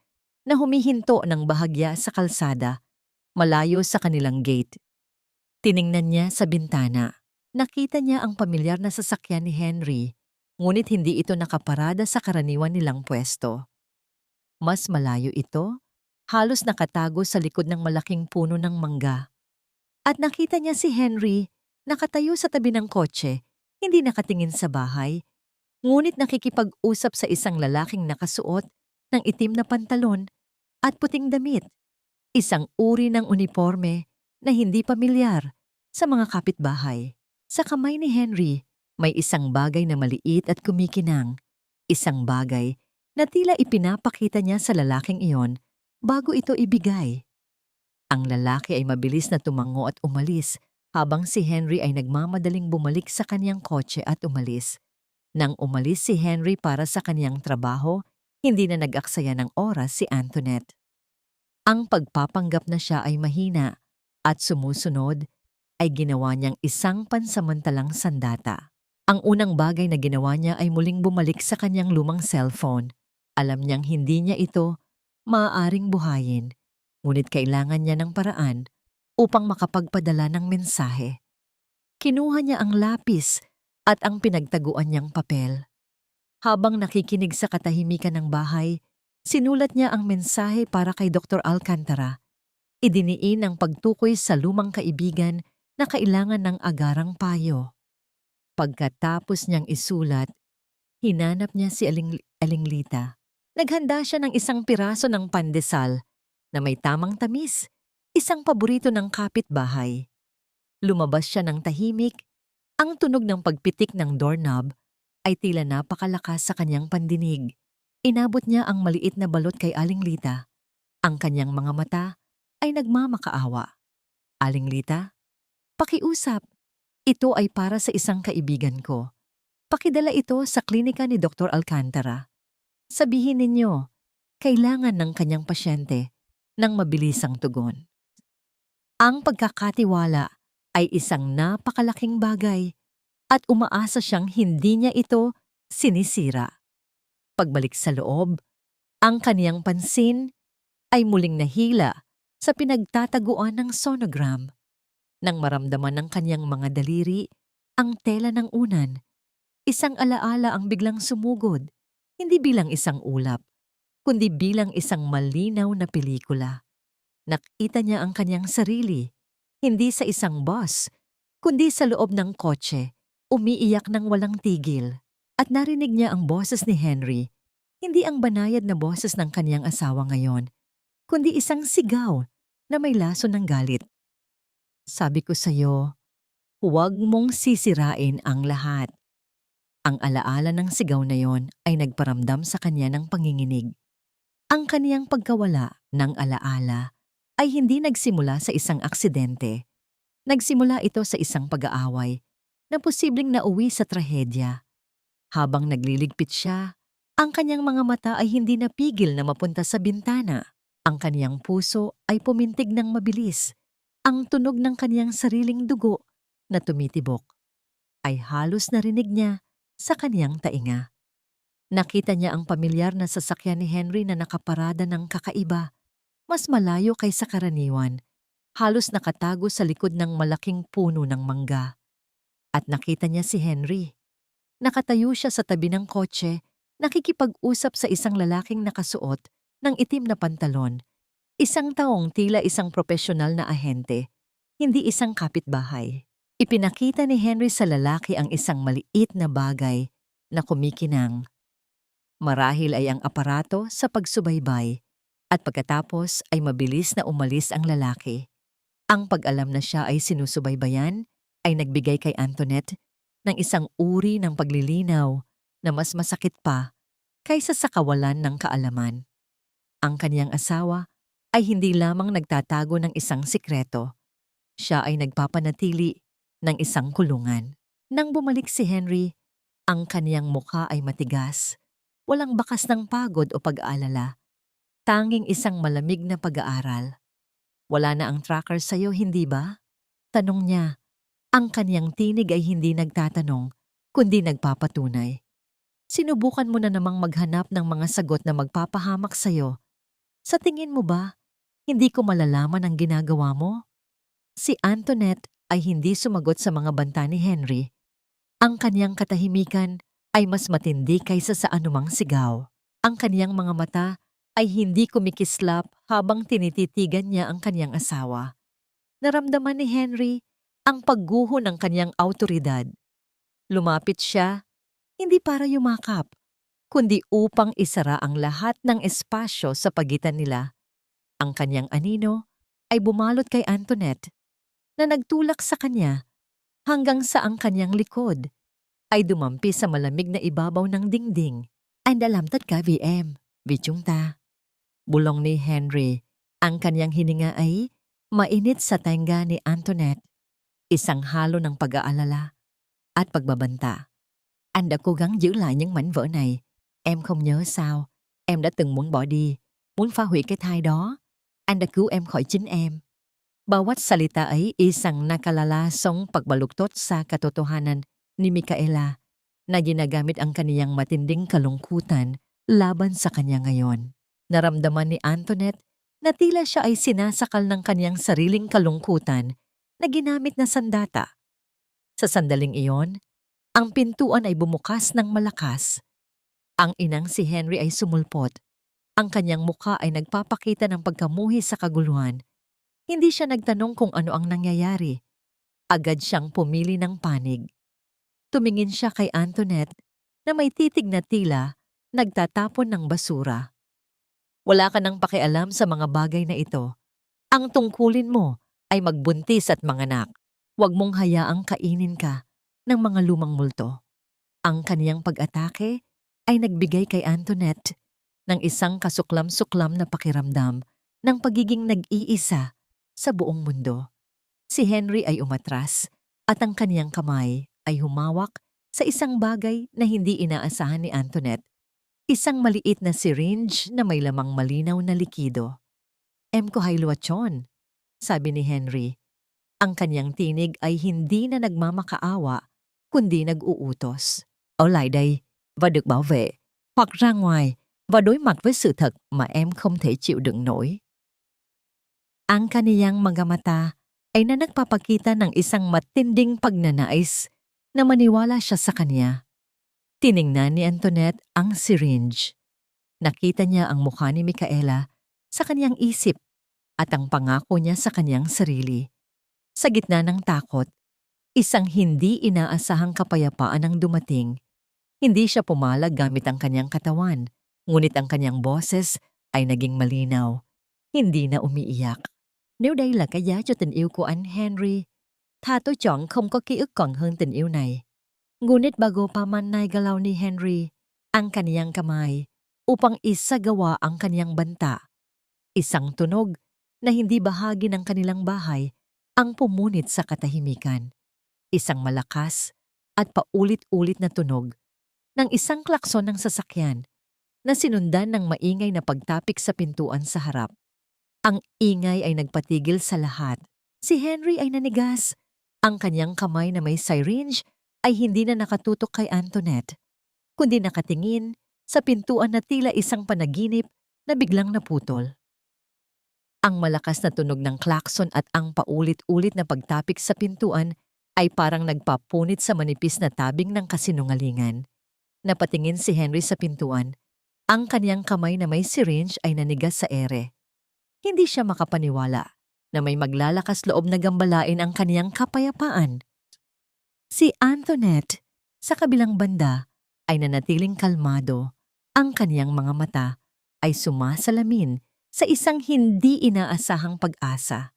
na humihinto ng bahagya sa kalsada, malayo sa kanilang gate. Tiningnan niya sa bintana. Nakita niya ang pamilyar na sasakyan ni Henry, ngunit hindi ito nakaparada sa karaniwan nilang pwesto. Mas malayo ito, halos nakatago sa likod ng malaking puno ng mangga. At nakita niya si Henry nakatayo sa tabi ng kotse, hindi nakatingin sa bahay, ngunit nakikipag-usap sa isang lalaking nakasuot ng itim na pantalon at puting damit, isang uri ng uniforme na hindi pamilyar sa mga kapitbahay. Sa kamay ni Henry, may isang bagay na maliit at kumikinang, isang bagay na tila ipinapakita niya sa lalaking iyon bago ito ibigay. Ang lalaki ay mabilis na tumango at umalis habang si Henry ay nagmamadaling bumalik sa kanyang kotse at umalis. Nang umalis si Henry para sa kanyang trabaho, hindi na nag-aksaya ng oras si Antoinette. Ang pagpapanggap na siya ay mahina at sumusunod ay ginawa niyang isang pansamantalang sandata. Ang unang bagay na ginawa niya ay muling bumalik sa kanyang lumang cellphone. Alam niyang hindi niya ito maaaring buhayin, ngunit kailangan niya ng paraan upang makapagpadala ng mensahe. Kinuha niya ang lapis at ang pinagtaguan niyang papel. Habang nakikinig sa katahimikan ng bahay, sinulat niya ang mensahe para kay Dr. Alcantara. Idiniin ang pagtukoy sa lumang kaibigan na kailangan ng agarang payo. Pagkatapos niyang isulat, hinanap niya si Aling Lita. Naghanda siya ng isang piraso ng pandesal na may tamang tamis, isang paborito ng kapitbahay. Lumabas siya ng tahimik, ang tunog ng pagpitik ng doorknob ay tila napakalakas sa kanyang pandinig. Inabot niya ang maliit na balot kay Aling Lita. Ang kanyang mga mata ay nagmamakaawa. Aling Lita, pakiusap. Ito ay para sa isang kaibigan ko. Pakidala ito sa klinika ni Dr. Alcantara. Sabihin ninyo, kailangan ng kanyang pasyente ng mabilisang tugon. Ang pagkakatiwala ay isang napakalaking bagay at umaasa siyang hindi niya ito sinisira. Pagbalik sa loob, ang kaniyang pansin ay muling nahila sa pinagtataguan ng sonogram. Nang maramdaman ng kanyang mga daliri ang tela ng unan, isang alaala ang biglang sumugod, hindi bilang isang ulap, kundi bilang isang malinaw na pelikula. Nakita niya ang kanyang sarili, hindi sa isang bus, kundi sa loob ng kotse, umiiyak ng walang tigil. At narinig niya ang boses ni Henry, hindi ang banayad na boses ng kanyang asawa ngayon, kundi isang sigaw na may laso ng galit. Sabi ko sa'yo, huwag mong sisirain ang lahat. Ang alaala ng sigaw na yon ay nagparamdam sa kanya ng panginginig. Ang kaniyang pagkawala ng alaala ay hindi nagsimula sa isang aksidente. Nagsimula ito sa isang pag-aaway na posibleng nauwi sa trahedya. Habang nagliligpit siya, ang kanyang mga mata ay hindi napigil na mapunta sa bintana. Ang kaniyang puso ay pumintig ng mabilis. Ang tunog ng kaniyang sariling dugo na tumitibok ay halos narinig niya sa kaniyang tainga. Nakita niya ang pamilyar na sasakyan ni Henry na nakaparada ng kakaiba, mas malayo kaysa karaniwan, halos nakatago sa likod ng malaking puno ng mangga. At nakita niya si Henry. Nakatayo siya sa tabi ng kotse, nakikipag-usap sa isang lalaking nakasuot ng itim na pantalon. Isang taong tila isang propesyonal na ahente, hindi isang kapitbahay. Ipinakita ni Henry sa lalaki ang isang maliit na bagay na kumikinang. Marahil ay ang aparato sa pagsubaybay at pagkatapos ay mabilis na umalis ang lalaki. Ang pag-alam na siya ay sinusubaybayan ay nagbigay kay Antoinette ng isang uri ng paglilinaw na mas masakit pa kaysa sa kawalan ng kaalaman. Ang kaniyang asawa ay hindi lamang nagtatago ng isang sikreto, siya ay nagpapanatili ng isang kulungan. Nang bumalik si Henry, ang kaniyang mukha ay matigas, walang bakas ng pagod o pag-aalala, tanging isang malamig na pag-aaral. Wala na ang tracker sa'yo, hindi ba? Tanong niya. Ang kaniyang tinig ay hindi nagtatanong, kundi nagpapatunay. Sinubukan mo na namang maghanap ng mga sagot na magpapahamak sa'yo. Sa tingin mo ba, hindi ko malalaman ang ginagawa mo? Si Antoinette ay hindi sumagot sa mga banta ni Henry. Ang kaniyang katahimikan ay mas matindi kaysa sa anumang sigaw. Ang kaniyang mga mata ay hindi kumikislap habang tinititigan niya ang kaniyang asawa. Naramdaman ni Henry ang pagguho ng kaniyang awtoridad. Lumapit siya, hindi para yumakap, kundi upang isara ang lahat ng espasyo sa pagitan nila. Ang kaniyang anino ay bumalot kay Antoinette na nagtulak sa kanya hanggang sa ang kaniyang likod ay dumampi sa malamig na ibabaw ng dingding. Anh đã làm tất cả vì chúng ta. Bulong ni Henry, ang kaniyang hininga ay mainit sa tenga ni Antoinette, isang halo ng pag-aalala at pagbabanta. Anh đã cố gắng giữ lại những mảnh vỡ này. Em không nhớ sao, em đã từng muốn bỏ đi, muốn phá hủy cái thai đó. Anh đã cứu em khỏi chính em. Bawat salita ay isang nakalalasong pagbaluktot sa katotohanan ni Micaela na ginagamit ang kaniyang matinding kalungkutan laban sa kanya ngayon. Naramdaman ni Antoinette na tila siya ay sinasakal ng kaniyang sariling kalungkutan na ginamit na sandata. Sa sandaling iyon, ang pintuan ay bumukas ng malakas. Ang inang si Henry ay sumulpot. Ang kanyang mukha ay nagpapakita ng pagkamuhi sa kaguluhan. Hindi siya nagtanong kung ano ang nangyayari. Agad siyang pumili ng panig. Tumingin siya kay Antoinette na may titig na tila nagtatapon ng basura. Wala ka nang pakialam sa mga bagay na ito. Ang tungkulin mo ay magbuntis at manganak. Huwag mong hayaang kainin ka ng mga lumang multo. Ang kaniyang pag-atake ay nagbigay kay Antoinette ng isang kasuklam-suklam na pakiramdam ng pagiging nag-iisa sa buong mundo. Si Henry ay umatras at ang kaniyang kamay ay humawak sa isang bagay na hindi inaasahan ni Antoinette. Isang maliit na syringe na may lamang malinaw na likido. Em ko hay luwachon, sabi ni Henry. Ang kaniyang tinig ay hindi na nagmamakaawa, kundi nag-uutos. Ở lại đây và được bảo vệ, hoặc ra ngoài và đối mặt với sự thật mà em không thể chịu đựng nổi. Ang kaniyang mga mata ay na nagpapakita ng isang matinding pagnanais na maniwala siya sa kanya. Tiningnan ni Antoinette ang syringe. Nakita niya ang mukha ni Micaela sa kaniyang isip at ang pangako niya sa kaniyang sarili. Sa gitna ng takot, isang hindi inaasahang kapayapaan ang dumating. Hindi siya pumalag gamit ang kanyang katawan, ngunit ang kanyang boses ay naging malinaw. Hindi na umiiyak. Nếu đây là cái giá cho tình yêu của anh Henry, thà tôi chọn không có ký ức còn hơn tình yêu này. Ngunit bago pa man naigalaw ni Henry ang kaniyang kamay upang isagawa ang kaniyang banta, isang tunog na hindi bahagi ng kanilang bahay ang pumunit sa katahimikan. Isang malakas at paulit-ulit na tunog ng isang klakson ng sasakyan na sinundan ng maingay na pagtapik sa pintuan sa harap. Ang ingay ay nagpatigil sa lahat. Si Henry ay nanigas. Ang kanyang kamay na may syringe ay hindi na nakatutok kay Antoinette, kundi nakatingin sa pintuan na tila isang panaginip na biglang naputol. Ang malakas na tunog ng klakson at ang paulit-ulit na pagtapik sa pintuan ay parang nagpapunit sa manipis na tabing ng kasinungalingan. Napatingin si Henry sa pintuan. Ang kanyang kamay na may syringe ay nanigas sa ere. Hindi siya makapaniwala na may maglalakas loob na gambalain ang kaniyang kapayapaan. Si Antoinette, sa kabilang banda, ay nanatiling kalmado. Ang kaniyang mga mata ay sumasalamin sa isang hindi inaasahang pag-asa.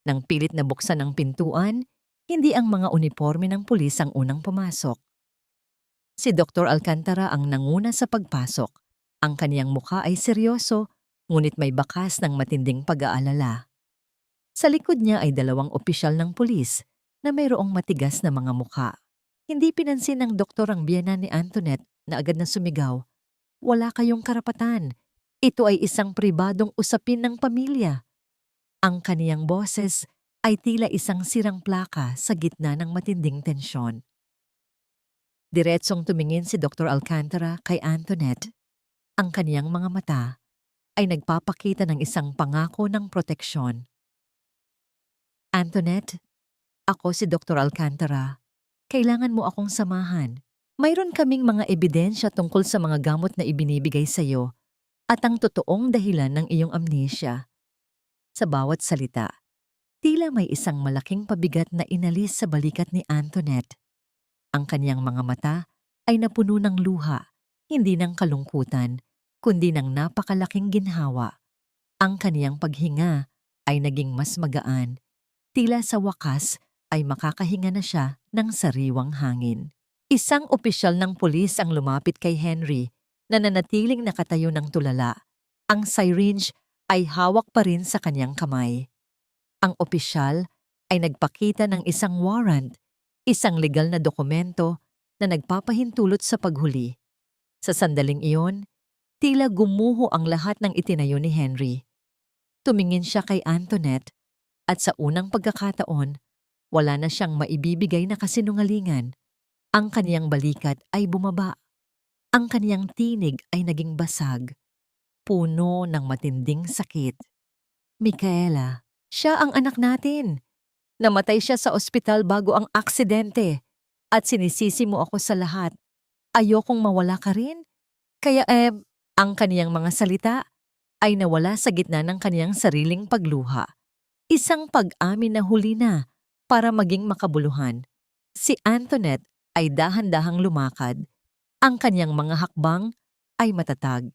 Nang pilit na buksan ang pintuan, hindi ang mga uniforme ng pulis ang unang pumasok. Si Dr. Alcantara ang nanguna sa pagpasok. Ang kaniyang mukha ay seryoso, ngunit may bakas ng matinding pag-aalala. Sa likod niya ay 2 opisyal ng pulis na mayroong matigas na mga mukha. Hindi pinansin ng doktor ang biyenan ni Antoinette na agad na sumigaw, "Wala kayong karapatan. Ito ay isang pribadong usapin ng pamilya." Ang kaniyang boses ay tila isang sirang plaka sa gitna ng matinding tensyon. Diretsong tumingin si Dr. Alcantara kay Antoinette. Ang kaniyang mga mata ay nagpapakita ng isang pangako ng proteksyon. "Antoinette, ako si Dr. Alcantara. Kailangan mo akong samahan. Mayroon kaming mga ebidensya tungkol sa mga gamot na ibinibigay sa iyo at ang totoong dahilan ng iyong amnesia." Sa bawat salita, tila may isang malaking pabigat na inalis sa balikat ni Antoinette. Ang kaniyang mga mata ay napuno ng luha, hindi ng kalungkutan, kundi ng napakalaking ginhawa. Ang kaniyang paghinga ay naging mas magaan. Tila sa wakas ay makakahinga na siya ng sariwang hangin. Isang opisyal ng pulis ang lumapit kay Henry na nanatiling nakatayo ng tulala. Ang syringe ay hawak pa rin sa kanyang kamay. Ang opisyal ay nagpakita ng isang warrant, isang legal na dokumento na nagpapahintulot sa paghuli. Sa sandaling iyon, tila gumuho ang lahat ng itinayo ni Henry. Tumingin siya kay Antoinette at sa unang pagkakataon, wala na siyang maibibigay na kasinungalingan. Ang kaniyang balikat ay bumaba. Ang kaniyang tinig ay naging basag, puno ng matinding sakit. "Micaela, siya ang anak natin. Namatay siya sa ospital bago ang aksidente at sinisisi mo ako sa lahat. Ayokong mawala ka rin. Kaya ang kaniyang mga salita ay nawala sa gitna ng kaniyang sariling pagluha. Isang pag-amin na huli na para maging makabuluhan. Si Antoinette ay dahan-dahang lumakad. Ang kaniyang mga hakbang ay matatag.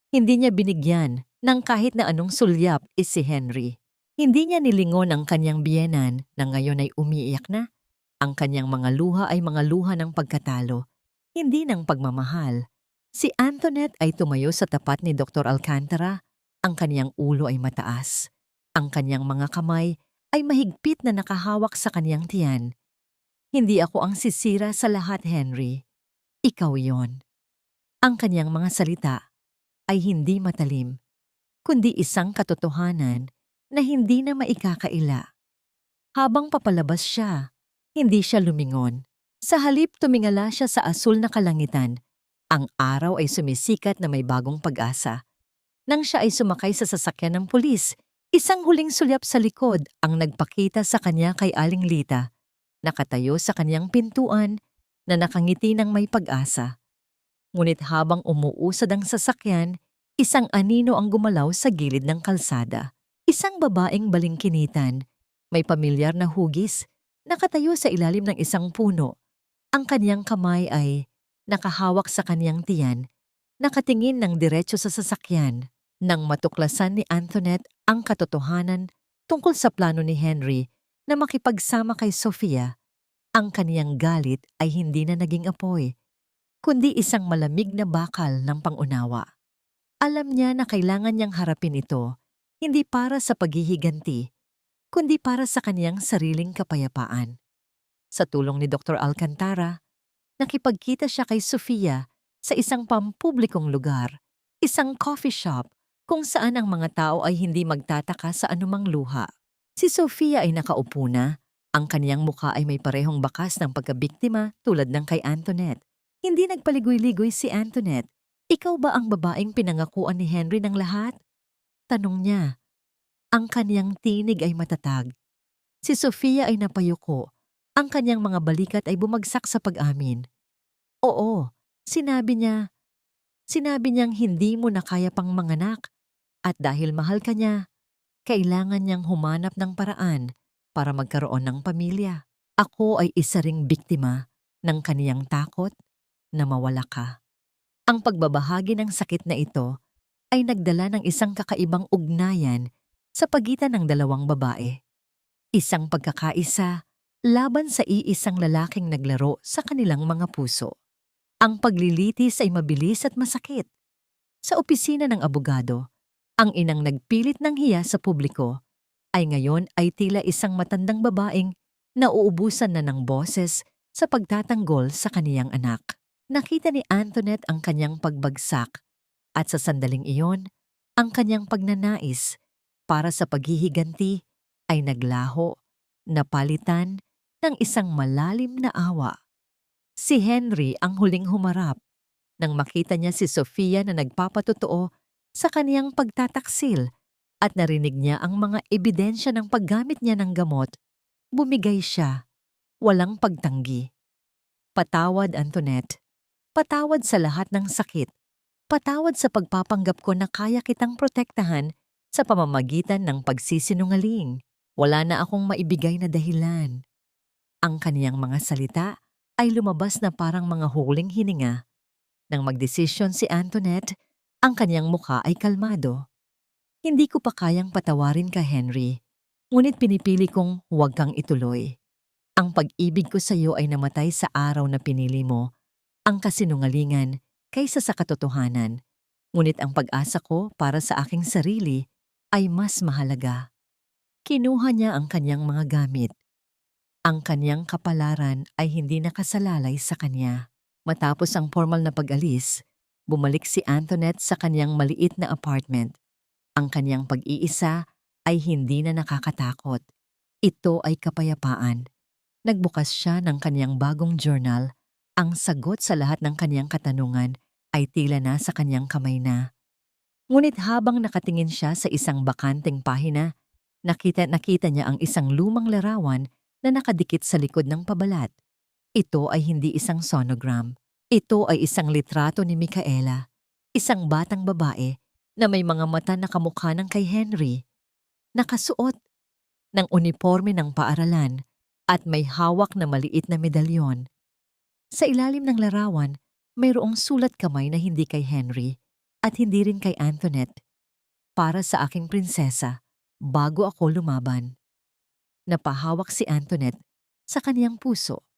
Hindi niya binigyan ng kahit na anong sulyap si Henry. Hindi niya nilingon ang kanyang biyenan na ngayon ay umiiyak na. Ang kanyang mga luha ay mga luha ng pagkatalo, hindi ng pagmamahal. Si Antoinette ay tumayo sa tapat ni Dr. Alcantara. Ang kanyang ulo ay mataas. Ang kanyang mga kamay ay mahigpit na nakahawak sa kanyang tiyan. "Hindi ako ang sisira sa lahat, Henry. Ikaw yon." Ang kanyang mga salita ay hindi matalim, kundi isang katotohanan na hindi na maikakaila. Habang papalabas siya, hindi siya lumingon. Sa halip tumingala siya sa asul na kalangitan. Ang araw ay sumisikat na may bagong pag-asa. Nang siya ay sumakay sa sasakyan ng pulis, isang huling sulyap sa likod ang nagpakita sa kanya kay Aling Lita. Nakatayo sa kanyang pintuan na nakangiti ng may pag-asa. Ngunit habang umuusad ang sasakyan, isang anino ang gumalaw sa gilid ng kalsada. Isang babaeng balingkinitan, may pamilyar na hugis, nakatayo sa ilalim ng isang puno. Ang kanyang kamay ay nakahawak sa kanyang tiyan, nakatingin ng diretso sa sasakyan. Nang matuklasan ni Antoinette ang katotohanan tungkol sa plano ni Henry na makipagsama kay Sofia, ang kaniyang galit ay hindi na naging apoy, kundi isang malamig na bakal ng pangunawa. Alam niya na kailangan niyang harapin ito, hindi para sa paghihiganti, kundi para sa kaniyang sariling kapayapaan. Sa tulong ni Dr. Alcantara, nakipagkita siya kay Sofia sa isang pampublikong lugar, isang coffee shop kung saan ang mga tao ay hindi magtataka sa anumang luha. Si Sofia ay nakaupo na. Ang kaniyang mukha ay may parehong bakas ng pagkabiktima tulad ng kay Antoinette. Hindi nagpaligoy-ligoy si Antoinette. Ikaw ba ang babaeng pinangakuan ni Henry ng lahat? Tanong niya. Ang kaniyang tinig ay matatag. Si Sofia ay napayuko. Ang kaniyang mga balikat ay bumagsak sa pag-amin. Oo, sinabi niya. Sinabi niyang hindi mo na kaya pang manganak at dahil mahal ka niya, kailangan niyang humanap ng paraan para magkaroon ng pamilya. Ako ay isa ring biktima ng kaniyang takot na mawala ka. Ang pagbabahagi ng sakit na ito ay nagdala ng isang kakaibang ugnayan sa pagitan ng dalawang babae. Isang pagkakaisa laban sa iisang lalaking naglaro sa kanilang mga puso. Ang paglilitis ay mabilis at masakit. Sa opisina ng abogado, ang inang nagpilit ng hiya sa publiko ay ngayon ay tila isang matandang babaeng nauubusan na ng boses sa pagtatanggol sa kaniyang anak. Nakita ni Antoinette ang kanyang pagbagsak at sa sandaling iyon, ang kanyang pagnanais para sa paghihiganti ay naglaho, napalitan ng isang malalim na awa. Si Henry ang huling humarap nang makita niya si Sofia na nagpapatotoo sa kaniyang pagtataksil at narinig niya ang mga ebidensya ng paggamit niya ng gamot. Bumigay siya, walang pagtanggi. Patawad, Antoinette. Patawad sa lahat ng sakit. Patawad sa pagpapanggap ko na kaya kitang protektahan sa pamamagitan ng pagsisinungaling. Wala na akong maibigay na dahilan. Ang kaniyang mga salita ay lumabas na parang mga huling hininga. Nang magdesisyon si Antoinette, ang kaniyang mukha ay kalmado. Hindi ko pa kayang patawarin ka, Henry. Ngunit pinipili kong huwag kang ituloy. Ang pag-ibig ko sa iyo ay namatay sa araw na pinili mo ang kasinungalingan kaysa sa katotohanan. Ngunit ang pag-asa ko para sa aking sarili ay mas mahalaga. Kinuha niya ang kaniyang mga gamit. Ang kaniyang kapalaran ay hindi nakasalalay sa kanya. Matapos ang formal na pag-alis, bumalik si Antoinette sa kaniyang maliit na apartment. Ang kaniyang pag-iisa ay hindi na nakakatakot. Ito ay kapayapaan. Nagbukas siya ng kaniyang bagong journal. Ang sagot sa lahat ng kaniyang katanungan ay tila na sa kaniyang kamay na. Ngunit habang nakatingin siya sa isang bakanteng pahina, nakita niya ang isang lumang larawan na nakadikit sa likod ng pabalat. Ito ay hindi isang sonogram. Ito ay isang litrato ni Micaela, isang batang babae na may mga mata na kamukha ng kay Henry. Nakasuot ng uniforme ng paaralan at may hawak na maliit na medalyon. Sa ilalim ng larawan, mayroong sulat kamay na hindi kay Henry at hindi rin kay Antoinette. Para sa aking prinsesa, bago ako lumaban. Napahawak si Antoinette sa kaniyang puso.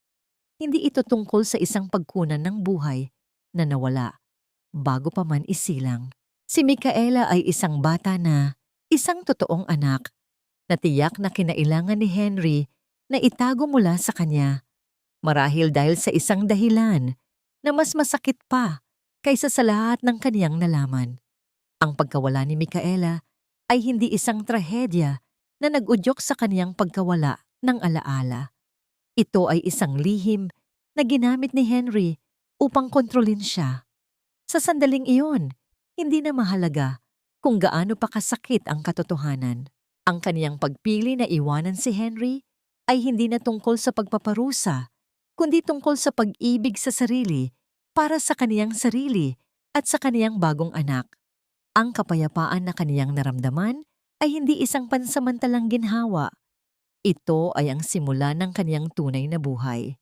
Hindi ito tungkol sa isang pagkunan ng buhay na nawala bago pa man isilang. Si Micaela ay isang bata na isang totoong anak na tiyak na kinailangan ni Henry na itago mula sa kanya. Marahil dahil sa isang dahilan na mas masakit pa kaysa sa lahat ng kaniyang nalaman. Ang pagkawala ni Micaela ay hindi isang trahedya na nag-udyok sa kaniyang pagkawala ng alaala. Ito ay isang lihim na ginamit ni Henry upang kontrolin siya. Sa sandaling iyon, hindi na mahalaga kung gaano pa kasakit ang katotohanan. Ang kaniyang pagpili na iwanan si Henry ay hindi na tungkol sa pagpaparusa, kundi tungkol sa pag-ibig sa sarili para sa kaniyang sarili at sa kaniyang bagong anak. Ang kapayapaan na kaniyang naramdaman ay hindi isang pansamantalang ginhawa. Ito ay ang simula ng kaniyang tunay na buhay.